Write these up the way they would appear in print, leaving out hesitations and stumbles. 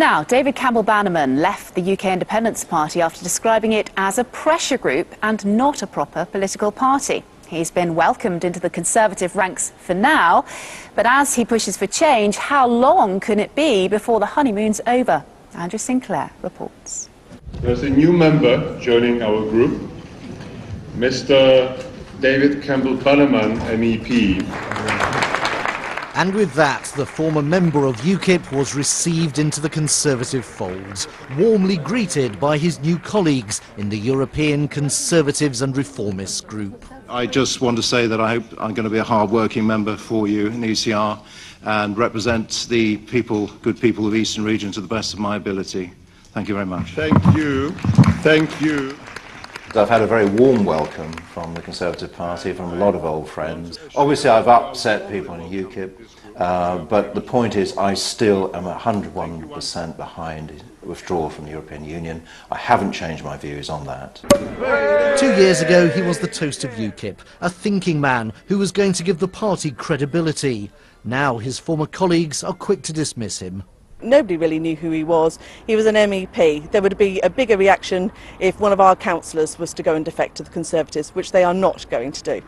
Now, David Campbell-Bannerman left the UK Independence Party after describing it as a pressure group and not a proper political party. He's been welcomed into the Conservative ranks for now, but as he pushes for change, how long can it be before the honeymoon's over? Andrew Sinclair reports. There's a new member joining our group, Mr. David Campbell-Bannerman, MEP. And with that, the former member of UKIP was received into the Conservative fold, warmly greeted by his new colleagues in the European Conservatives and Reformists group. I just want to say that I hope I'm going to be a hard-working member for you in ECR and represent the people, good people of the Eastern region to the best of my ability. Thank you very much. Thank you. Thank you. I've had a very warm welcome from the Conservative Party, from a lot of old friends. Obviously I've upset people in UKIP, but the point is I still am 101% behind withdrawal from the European Union. I haven't changed my views on that. 2 years ago he was the toast of UKIP, a thinking man who was going to give the party credibility. Now his former colleagues are quick to dismiss him. Nobody really knew who he was. He was an MEP. There would be a bigger reaction if one of our councillors was to go and defect to the Conservatives, which they are not going to do.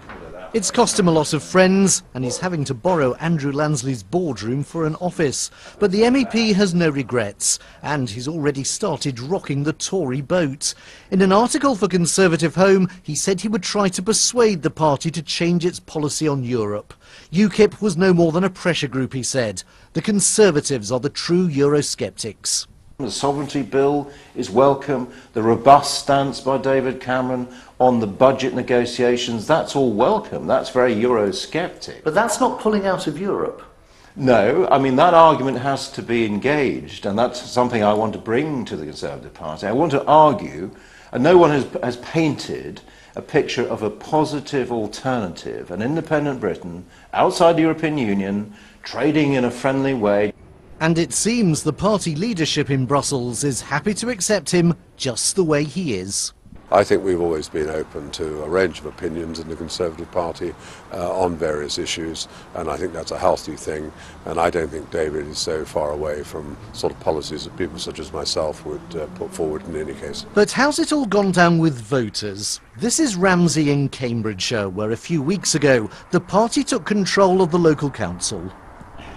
It's cost him a lot of friends, and he's having to borrow Andrew Lansley's boardroom for an office. But the MEP has no regrets, and he's already started rocking the Tory boat. In an article for Conservative Home, he said he would try to persuade the party to change its policy on Europe. UKIP was no more than a pressure group, he said. The Conservatives are the true Eurosceptics. The sovereignty bill is welcome, the robust stance by David Cameron on the budget negotiations, that's all welcome, that's very Eurosceptic. But that's not pulling out of Europe. No, I mean that argument has to be engaged, and that's something I want to bring to the Conservative Party. I want to argue, and no one has painted a picture of a positive alternative, an independent Britain, outside the European Union, trading in a friendly way. And it seems the party leadership in Brussels is happy to accept him just the way he is. I think we've always been open to a range of opinions in the Conservative Party on various issues, and I think that's a healthy thing, and I don't think David is so far away from sort of policies that people such as myself would put forward in any case. But how's it all gone down with voters? This is Ramsey in Cambridgeshire, where a few weeks ago the party took control of the local council.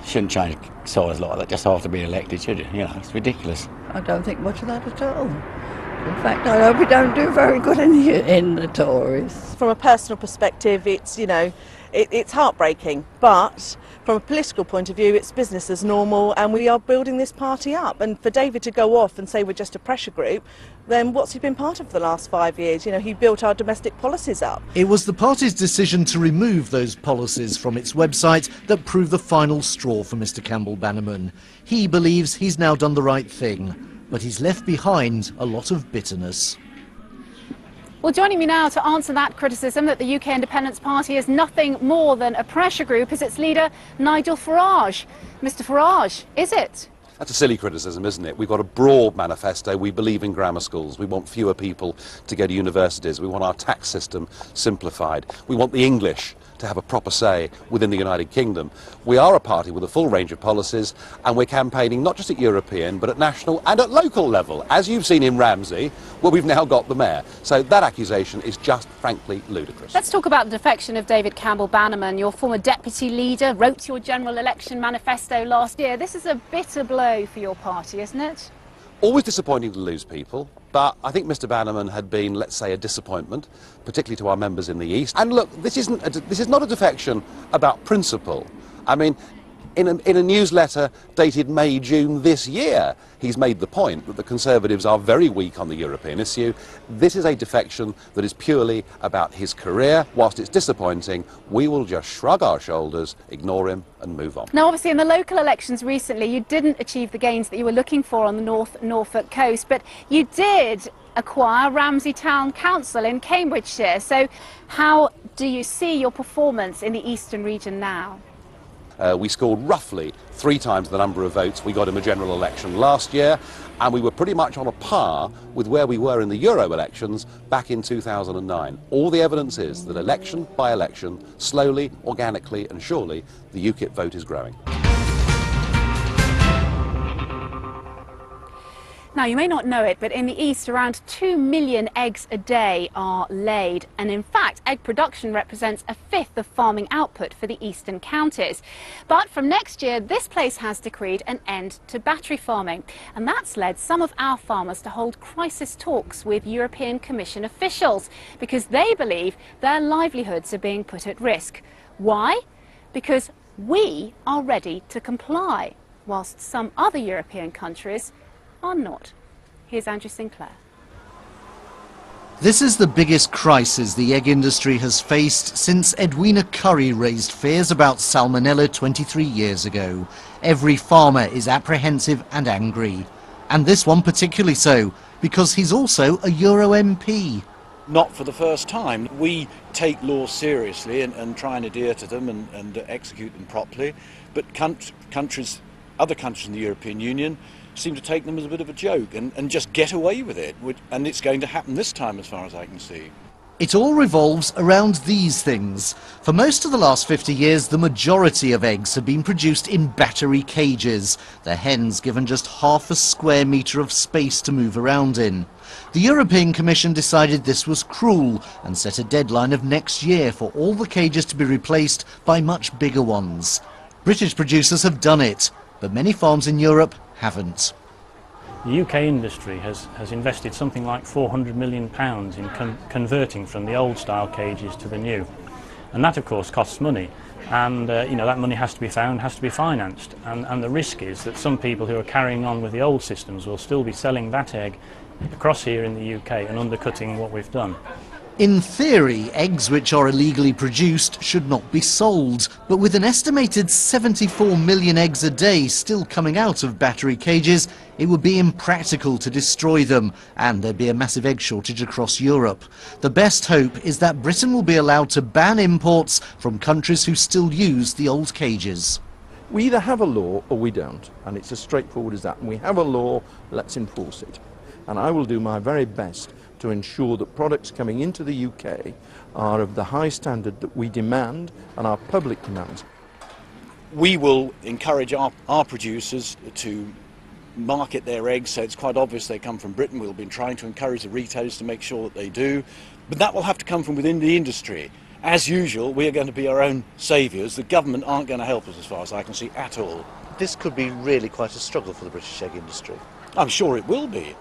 Shouldn't change size like that just after being elected, should you? You know, it's ridiculous. I don't think much of that at all. In fact, I hope we don't do very good in the Tories. From a personal perspective, it's, you know, it's heartbreaking, but from a political point of view, it's business as normal, and we are building this party up. And for David to go off and say we're just a pressure group, then what's he been part of for the last 5 years? You know, he built our domestic policies up. It was the party's decision to remove those policies from its website that proved the final straw for Mr. Campbell-Bannerman. He believes he's now done the right thing, but he's left behind a lot of bitterness. Well, joining me now to answer that criticism that the UK Independence Party is nothing more than a pressure group is its leader, Nigel Farage. Mr. Farage, is it? That's a silly criticism, isn't it? We've got a broad manifesto. We believe in grammar schools. We want fewer people to go to universities. We want our tax system simplified. We want the English to have a proper say within the United Kingdom. We are a party with a full range of policies, and we're campaigning not just at European, but at national and at local level, as you've seen in Ramsey, where we've now got the mayor. So that accusation is just frankly ludicrous. Let's talk about the defection of David Campbell-Bannerman. Your former deputy leader wrote your general election manifesto last year. This is a bitter blow for your party, isn't it? Always disappointing to lose people, but I think Mr. Bannerman had been, let's say, a disappointment, particularly to our members in the East. And look, this is not a defection about principle. I mean, in a newsletter dated May, June this year, he's made the point that the Conservatives are very weak on the European issue. This is a defection that is purely about his career. Whilst it's disappointing, we will just shrug our shoulders, ignore him and move on. Now, obviously, in the local elections recently, you didn't achieve the gains that you were looking for on the North Norfolk coast, but you did acquire Ramsey Town Council in Cambridgeshire. So how do you see your performance in the Eastern region now? We scored roughly 3 times the number of votes we got in the general election last year, and we were pretty much on a par with where we were in the Euro elections back in 2009. All the evidence is that election by election, slowly, organically and surely, the UKIP vote is growing. Now, you may not know it, but in the East, around 2 million eggs a day are laid. And in fact, egg production represents a fifth of farming output for the eastern counties. But from next year, this place has decreed an end to battery farming. And that's led some of our farmers to hold crisis talks with European Commission officials because they believe their livelihoods are being put at risk. Why? Because we are ready to comply, whilst some other European countries are not. Here's Andrew Sinclair. This is the biggest crisis the egg industry has faced since Edwina Currie raised fears about salmonella 23 years ago. Every farmer is apprehensive and angry. And this one particularly so, because he's also a Euro MP. Not for the first time. We take laws seriously and try and adhere to them and execute them properly. But other countries in the European Union seem to take them as a bit of a joke and just get away with it. And it's going to happen this time as far as I can see. It all revolves around these things. For most of the last 50 years, the majority of eggs have been produced in battery cages, the hens given just half a square metre of space to move around in. The European Commission decided this was cruel and set a deadline of next year for all the cages to be replaced by much bigger ones. British producers have done it, but many farms in Europe haven't. The UK industry has invested something like £400 million in converting from the old style cages to the new. And that of course costs money. And that money has to be found, has to be financed. And the risk is that some people who are carrying on with the old systems will still be selling that egg across here in the UK and undercutting what we've done. In theory, eggs which are illegally produced should not be sold, but with an estimated 74 million eggs a day still coming out of battery cages, it would be impractical to destroy them, and there'd be a massive egg shortage across Europe. The best hope is that Britain will be allowed to ban imports from countries who still use the old cages. We either have a law or we don't, and it's as straightforward as that. And we have a law, let's enforce it. And I will do my very best to ensure that products coming into the UK are of the high standard that we demand and our public demands. We will encourage our producers to market their eggs so it's quite obvious they come from Britain. We'll be trying to encourage the retailers to make sure that they do, but that will have to come from within the industry. As usual, we are going to be our own saviours. The government aren't going to help us as far as I can see at all. This could be really quite a struggle for the British egg industry. I'm sure it will be.